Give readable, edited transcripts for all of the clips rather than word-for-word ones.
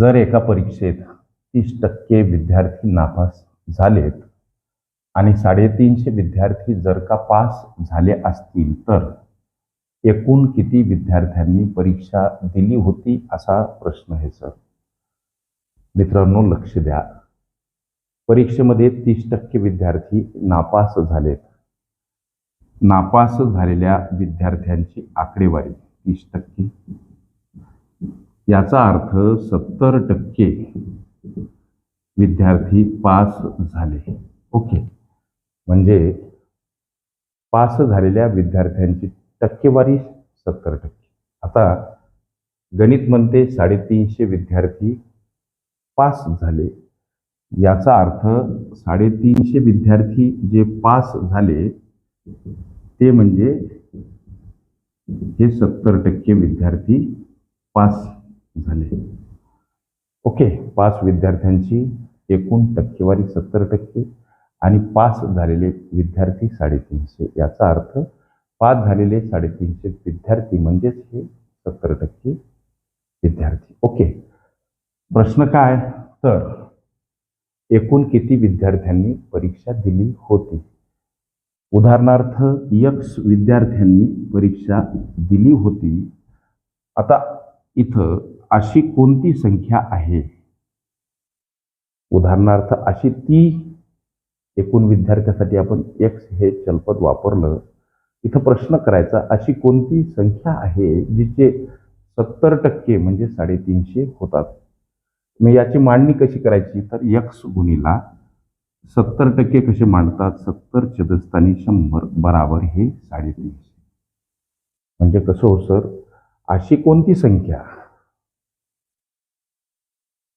जर एका परीक्षेत 30% विद्यार्थी नापास झालेत आणि 350 विद्यार्थी जर का पास झाले असतील तर एकूण किती विद्यार्थ्यांनी परीक्षा दिली होती असा प्रश्न आहे सर. मित्रांनो लक्ष द्या. परीक्षेमध्ये 30% विद्यार्थी नापास झालेत. नापास झालेल्या विद्यार्थ्यांची आकडेवारी 30%. याचा अर्थ 70% विद्यार्थी पास झाले. ओके, म्हणजे पास झालेल्या विद्यार्थ्यांची टक्केवारी 70%. आता गणित म्हणते 350 विद्यार्थी पास झाले. याचा अर्थ 350 विद्यार्थी जे पास झाले ते म्हणजे हे 70% विद्यार्थी पास झाले. ओके, पास विद्यार्थ्यांची एकूण टक्केवारी 70% आणि पास झालेले विद्यार्थी 350. याचा अर्थ पास झालेले 350 विद्यार्थी म्हणजेच हे 70% विद्यार्थी. ओके, प्रश्न काय तर एकूण किती विद्यार्थ्यांनी परीक्षा दिली होती. उदाहरणार्थ X विद्यार्थ्यांनी परीक्षा दिली होती. आता इथं अशी कोणती संख्या आहे, उदाहरणार्थ अशी ती एकूण विद्यार्थ्यासाठी आपण X हे चलपद वापरलं. इथं प्रश्न करायचा अशी कोणती संख्या आहे जिचे 70% म्हणजे 350 होतात. मग याची मांडणी कशी करायची तर X गुणिला 70% कसे मांडतात, 70 छेदस्थानी 100 बराबर हे 350. म्हणजे कसं हो सर, अशी कोणती संख्या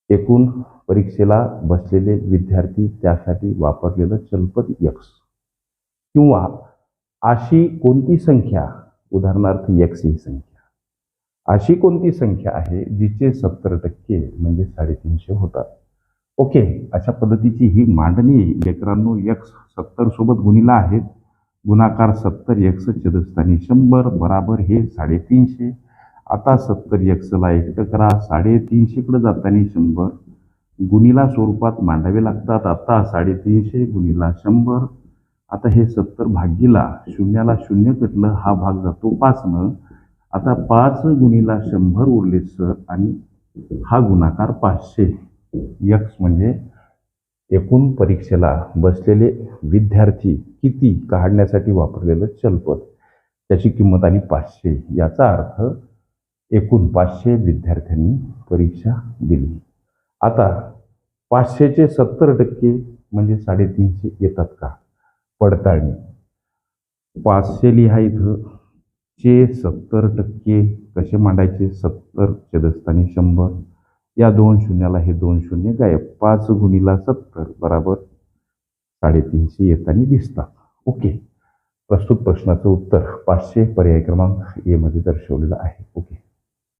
एकूण परीक्षेला बसलेले विद्यार्थी त्यासाठी वापरलेलं चलपद X, किंवा अशी कोणती संख्या, उदाहरणार्थ X ही संख्या, अशी कोणती संख्या आहे जिचे 70% म्हणजे 350 होतात. ओके, अशा पद्धतीची ही मांडणी लेकरांनो. X 70 सोबत गुणिला आहेत, गुणाकार 70 X छेदस्थानी 100 बराबर हे 350. आता 70 X ला एकटं करा, 350 कडे जाताना 100 गुणिला स्वरूपात मांडावे लागतात. आता 350 गुणिला 100. आता हे 70 भागीला शून्याला शून्य कटलं, हा भाग जातो 5 आता 5 गुणिला 100 उरले सर, आणि हा गुणाकार 500. X म्हणजे एकूण परीक्षेला बसलेले विद्यार्थी किती काढण्यासाठी वापरलेलं चलपद, त्याची किंमत आली 500. याचा अर्थ एकूण 500 विद्यार्थ्यांनी परीक्षा दिली. आता 500चे 70% म्हणजे 350 येतात का, पडताळणी. 500 लिहा इथं, चे 70% कसे मांडायचे, 70 छेदस्थानी 100. या 2 शून्याला हे 2 शून्य गायब. 5 गुणिला 70 बराबर 350 येताना दिसतात. ओके, प्रस्तुत प्रश्नाचं उत्तर 500 पर्याय क्रमांक ए मध्ये दर्शवलेलं आहे. ओके.